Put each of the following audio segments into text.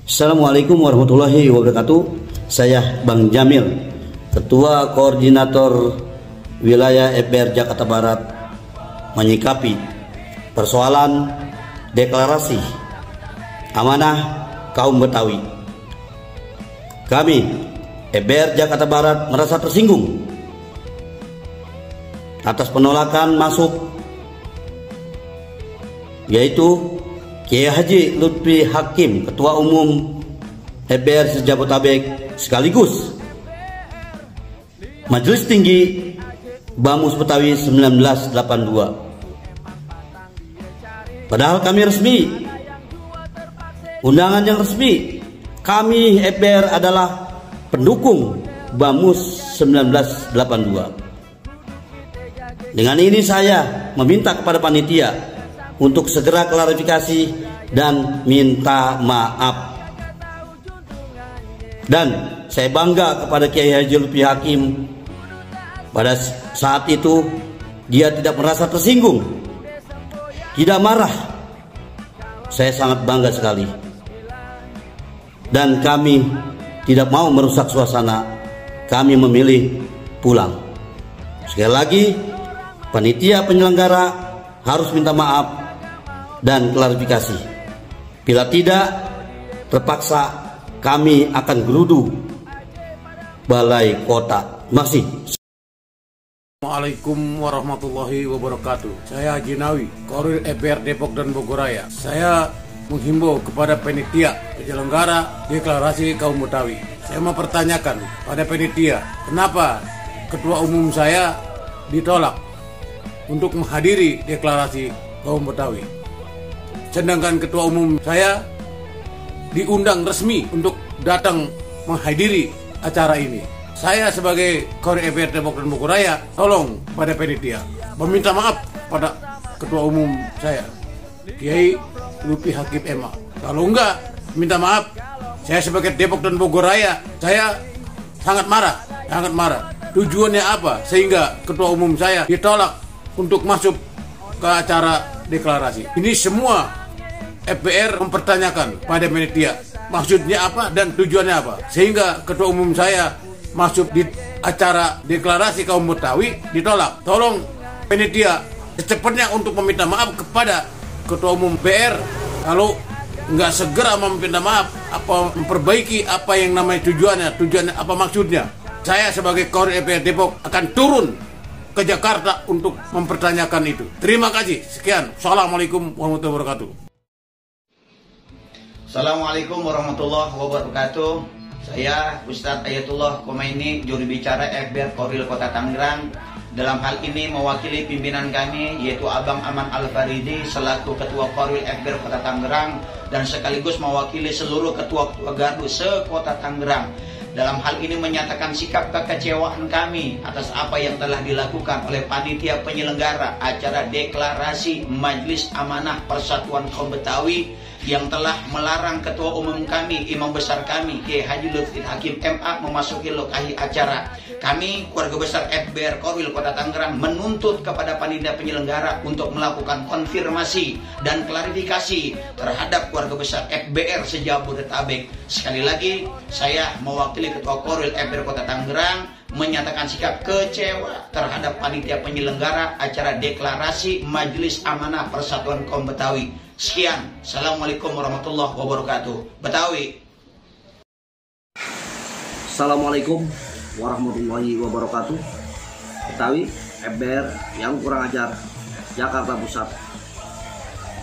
Assalamualaikum warahmatullahi wabarakatuh. Saya Bang Jamil, Ketua Koordinator Wilayah FBR Jakarta Barat, menyikapi persoalan deklarasi amanah kaum Betawi. Kami FBR Jakarta Barat merasa tersinggung atas penolakan masuk, yaitu Kiai Haji Lutfi Hakim, Ketua Umum FBR Sejabotabek, sekaligus Majelis Tinggi Bamus Betawi 1982. Padahal kami resmi, undangan yang resmi, kami FBR adalah pendukung Bamus 1982. Dengan ini saya meminta kepada panitia untuk segera klarifikasi dan minta maaf. Dan saya bangga kepada Kiai Haji Lutfi Hakim. Pada saat itu dia tidak merasa tersinggung, tidak marah. Saya sangat bangga sekali. Dan kami tidak mau merusak suasana. Kami memilih pulang. Sekali lagi, panitia penyelenggara harus minta maaf dan klarifikasi. Bila tidak, terpaksa kami akan gerudu balai kota. Masih. Assalamualaikum warahmatullahi wabarakatuh. Saya Haji Nawi, Korwil FBR Depok dan Bogoraya. Saya menghimbau kepada panitia penyelenggara deklarasi kaum Betawi. Saya mau pertanyakan pada panitia, kenapa ketua umum saya ditolak untuk menghadiri deklarasi kaum Betawi, sedangkan ketua umum saya diundang resmi untuk datang menghadiri acara ini. Saya sebagai Korwil FBR Depok dan Bogoraya, tolong pada panitia meminta maaf pada ketua umum saya, Kiai Lutfi Hakim MA. Kalau enggak, minta maaf. Saya sebagai Depok dan Bogoraya, saya sangat marah. Tujuannya apa sehingga ketua umum saya ditolak untuk masuk ke acara deklarasi? Ini semua FBR mempertanyakan pada panitia maksudnya apa dan tujuannya apa, sehingga ketua umum saya masuk di acara deklarasi kaum Betawi ditolak. Tolong panitia secepatnya untuk meminta maaf kepada ketua umum BR. Kalau nggak segera meminta maaf, apa memperbaiki apa yang namanya tujuannya apa maksudnya, saya sebagai Korwil FBR Depok akan turun ke Jakarta untuk mempertanyakan itu. Terima kasih. Sekian. Assalamualaikum warahmatullahi wabarakatuh. Assalamualaikum warahmatullahi wabarakatuh. Saya Ustadz Ayatullah Khomeini, juru bicara FBR Korwil Kota Tangerang. Dalam hal ini mewakili pimpinan kami, yaitu Abang Aman Al-Faridi selaku Ketua Korwil FBR Kota Tangerang, dan sekaligus mewakili seluruh ketua-ketua gardu se-Kota Tangerang. Dalam hal ini menyatakan sikap kekecewaan kami atas apa yang telah dilakukan oleh panitia penyelenggara acara deklarasi Majelis Amanah Persatuan Kaum Betawi yang telah melarang ketua umum kami, imam besar kami, Kiai Haji Lutfi Hakim MA memasuki lokasi acara. Kami, keluarga besar FBR Korwil Kota Tangerang, menuntut kepada panitia penyelenggara untuk melakukan konfirmasi dan klarifikasi terhadap keluarga besar FBR Sejabodetabek. Sekali lagi, saya mewakili Ketua Korwil FBR Kota Tangerang menyatakan sikap kecewa terhadap panitia penyelenggara acara deklarasi Majelis Amanah Persatuan Kaum Betawi. Sekian. Assalamualaikum warahmatullahi wabarakatuh. Betawi. Assalamualaikum warahmatullahi wabarakatuh. Betawi, FBR yang kurang ajar, Jakarta Pusat.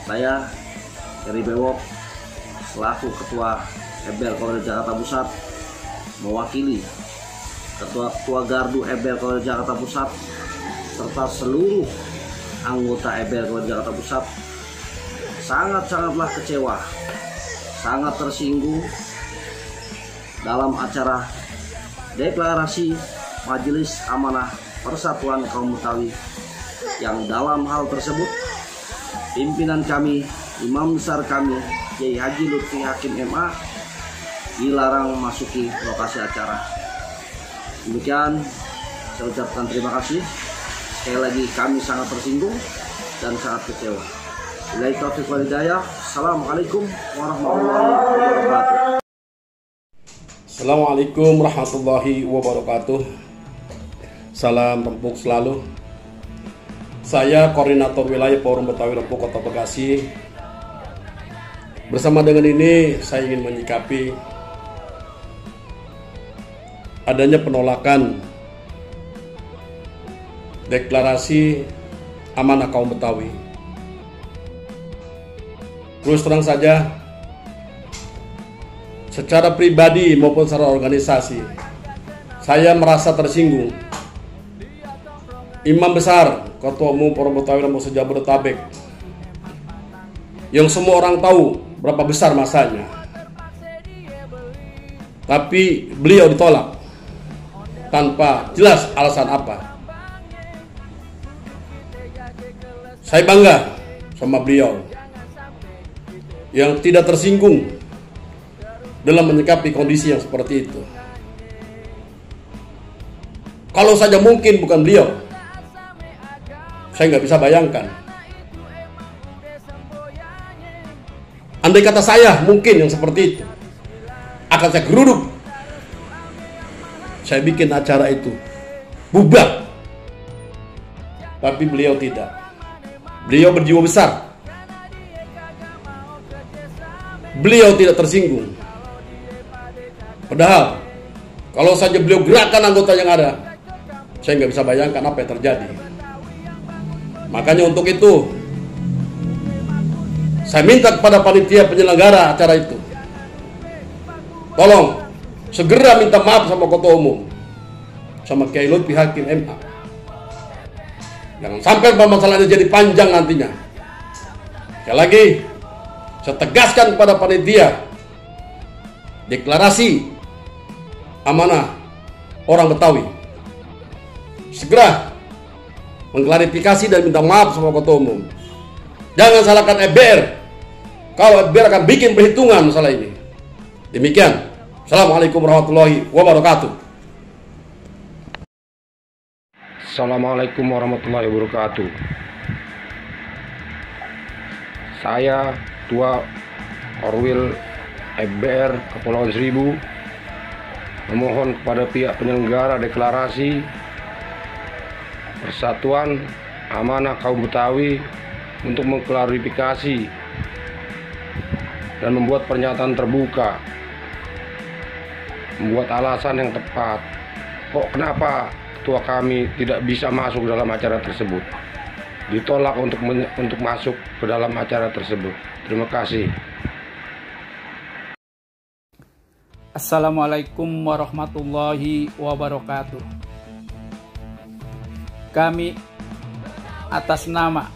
Saya Heri Bewok selaku Ketua FBR Korwil Jakarta Pusat, mewakili Ketua Gardu FBR Korwil Jakarta Pusat serta seluruh anggota FBR Korwil Jakarta Pusat, sangatlah kecewa, sangat tersinggung dalam acara deklarasi Majelis Amanah Persatuan Kaum Betawi, yang dalam hal tersebut pimpinan kami, imam besar kami, Kiai Haji Lutfi Hakim MA, dilarang masuki lokasi acara. Demikian saya ucapkan terima kasih. Sekali lagi kami sangat tersinggung dan sangat kecewa. Wabillahi taufiq wal hidayah. Assalamualaikum warahmatullahi wabarakatuh. Assalamualaikum warahmatullahi wabarakatuh. Salam rempuk selalu. Saya Koordinator Wilayah Forum Betawi Rempuk Kota Bekasi. Bersama dengan ini saya ingin menyikapi adanya penolakan deklarasi amanah kaum Betawi. Terus terang saja, secara pribadi maupun secara organisasi, saya merasa tersinggung. Imam besar, Ketua Umum Forum Betawi Rempuk se-Jabodetabek, yang semua orang tahu berapa besar masanya, tapi beliau ditolak tanpa jelas alasan apa. Saya bangga sama beliau yang tidak tersinggung dalam menyikapi kondisi yang seperti itu. Kalau saja mungkin bukan beliau, saya nggak bisa bayangkan. Andai kata saya mungkin yang seperti itu, akan saya geruduk. Saya bikin acara itu bubar. Tapi beliau tidak. Beliau berjiwa besar. Beliau tidak tersinggung. Padahal kalau saja beliau gerakan anggota yang ada, saya nggak bisa bayangkan apa yang terjadi. Makanya untuk itu saya minta kepada panitia penyelenggara acara itu, tolong segera minta maaf sama Ketua Umum, sama Kiai Lutfi Hakim MA. Jangan sampai masalahnya jadi panjang nantinya. Sekali lagi saya tegaskan kepada panitia, deklarasi amanah orang Betawi segera mengklarifikasi dan minta maaf sama Ketua Umum. Jangan salahkan FBR, kalau FBR akan bikin perhitungan masalah ini. Demikian. Assalamualaikum warahmatullahi wabarakatuh. Assalamualaikum warahmatullahi wabarakatuh. Saya Ketua Korwil FBR Kepulauan Seribu memohon kepada pihak penyelenggara deklarasi Persatuan Amanah Kaum Betawi untuk mengklarifikasi dan membuat pernyataan terbuka, membuat alasan yang tepat. Kok kenapa ketua kami tidak bisa masuk dalam acara tersebut? Ditolak untuk masuk ke dalam acara tersebut. Terima kasih. Assalamualaikum warahmatullahi wabarakatuh. Kami atas nama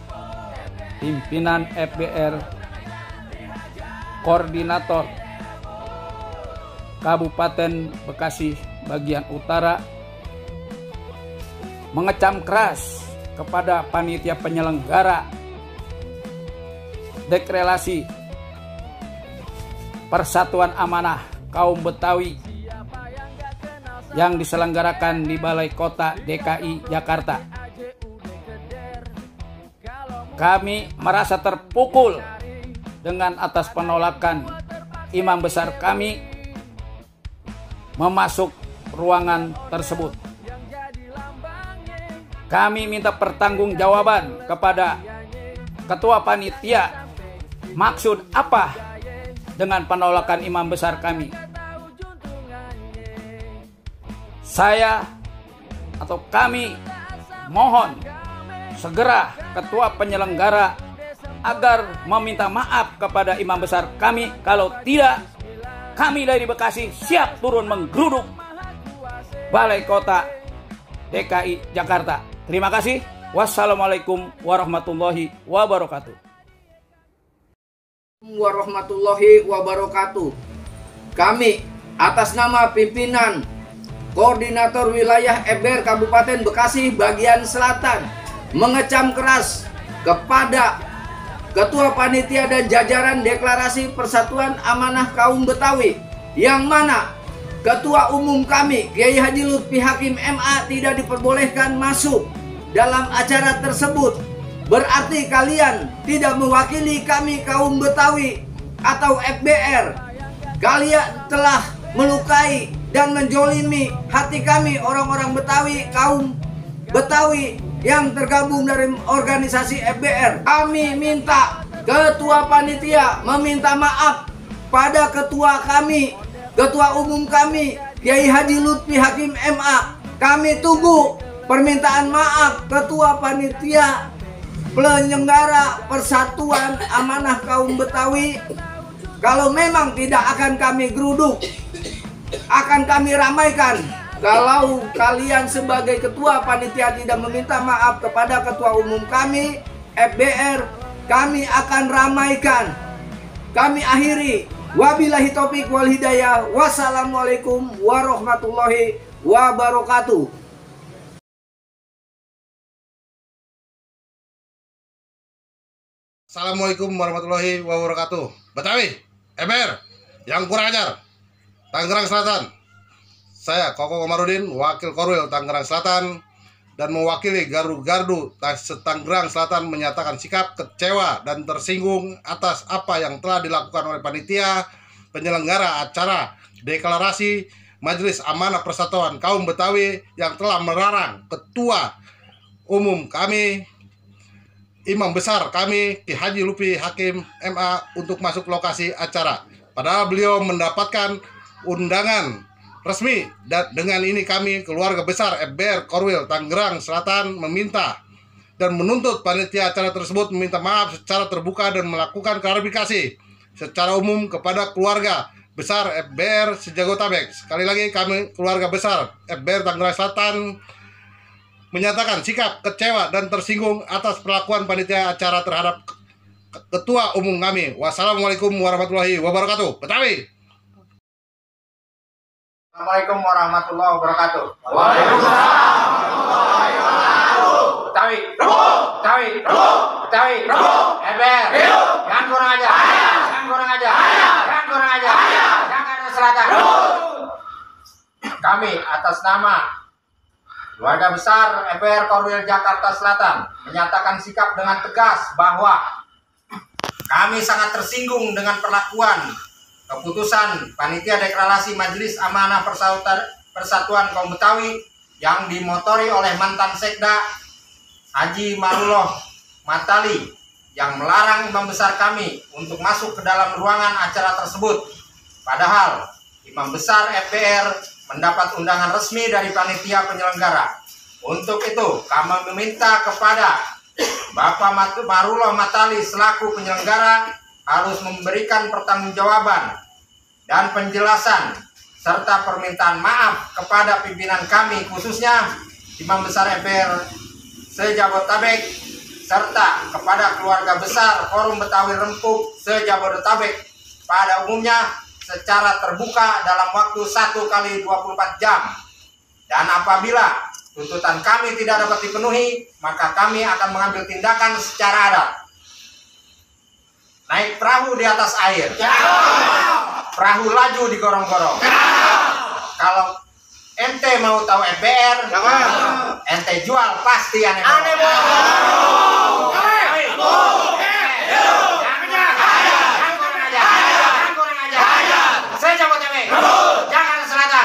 pimpinan FBR Koordinator Kabupaten Bekasi bagian Utara mengecam keras kepada panitia penyelenggara deklarasi Persatuan Amanah Kaum Betawi yang diselenggarakan di Balai Kota DKI Jakarta. Kami merasa terpukul dengan atas penolakan imam besar kami memasuk ruangan tersebut. Kami minta pertanggungjawaban kepada ketua panitia. Maksud apa dengan penolakan imam besar kami? Saya atau kami mohon segera ketua penyelenggara agar meminta maaf kepada imam besar kami. Kalau tidak, kami dari Bekasi siap turun menggeruduk Balai Kota DKI Jakarta. Terima kasih. Wassalamualaikum warahmatullahi wabarakatuh. Warahmatullahi wabarakatuh. Kami atas nama pimpinan Koordinator Wilayah FBR Kabupaten Bekasi bagian Selatan mengecam keras kepada Ketua Panitia dan jajaran deklarasi Persatuan Amanah Kaum Betawi, yang mana Ketua Umum kami Kiai Haji Lutfi Hakim MA tidak diperbolehkan masuk dalam acara tersebut. Berarti kalian tidak mewakili kami kaum Betawi atau FBR. Kalian telah melukai dan menjolimi hati kami orang-orang Betawi, kaum Betawi yang tergabung dari organisasi FBR. Kami minta ketua panitia meminta maaf pada ketua kami, ketua umum kami, Kiai Haji Lutfi Hakim MA. Kami tunggu permintaan maaf ketua panitia penyelenggara Persatuan Amanah Kaum Betawi. Kalau memang tidak akan kami geruduk, akan kami ramaikan. Kalau kalian sebagai ketua panitia tidak meminta maaf kepada ketua umum kami, FBR, kami akan ramaikan. Kami akhiri. Wabillahi taufik wal hidayah. Wassalamualaikum warahmatullahi wabarakatuh. Assalamualaikum warahmatullahi wabarakatuh. Betawi, FBR, yang kurang ajar, Tangerang Selatan. Saya Koko Komarudin, Wakil Korwil Tangerang Selatan, dan mewakili gardu-gardu Tangerang Selatan menyatakan sikap kecewa dan tersinggung atas apa yang telah dilakukan oleh panitia penyelenggara acara deklarasi Majelis Amanah Persatuan Kaum Betawi yang telah melarang ketua umum kami, imam besar kami, Ki Haji Lutfi Hakim MA untuk masuk lokasi acara. Padahal beliau mendapatkan undangan resmi, dan dengan ini kami keluarga besar FBR Korwil Tangerang Selatan meminta dan menuntut panitia acara tersebut meminta maaf secara terbuka dan melakukan klarifikasi secara umum kepada keluarga besar FBR Sejagotabek. Sekali lagi kami keluarga besar FBR Tangerang Selatan menyatakan sikap kecewa dan tersinggung atas perlakuan panitia acara terhadap ketua umum kami. Wassalamualaikum warahmatullahi wabarakatuh. Betawi. Assalamualaikum warahmatullahi wabarakatuh. Waalaikumsalam warahmatullahi wabarakatuh. Betawi, Betawi, Betawi, FBR, yang kurang ajar, yang kurang ajar, yang kurang ajar, Jakarta Selatan. Kami atas nama keluarga besar FBR Korwil Jakarta Selatan menyatakan sikap dengan tegas bahwa kami sangat tersinggung dengan perlakuan keputusan panitia deklarasi Majelis Amanah Persatuan Kaum Betawi yang dimotori oleh mantan Sekda Haji Marullah Matali yang melarang imam besar kami untuk masuk ke dalam ruangan acara tersebut. Padahal imam besar FBR mendapat undangan resmi dari panitia penyelenggara. Untuk itu kami meminta kepada Bapak Marullah Matali selaku penyelenggara harus memberikan pertanggungjawaban dan penjelasan serta permintaan maaf kepada pimpinan kami, khususnya Imam Besar FBR Sejabodetabek serta kepada keluarga besar Forum Betawi Rempuk Sejabodetabek pada umumnya secara terbuka dalam waktu 1x24 jam. Dan apabila tuntutan kami tidak dapat dipenuhi, maka kami akan mengambil tindakan secara adat. Naik perahu di atas air, perahu laju di gorong-gorong. Kalau ente mau tahu FBR, ente jual pasti aneh. Saya Jabodetabek, Jakarta Selatan.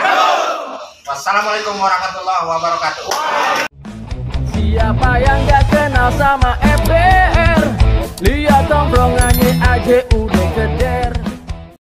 Wassalamualaikum warahmatullahi wabarakatuh. Siapa yang gak kenal sama FBR? Lihat tongkrongannya aja udah keder.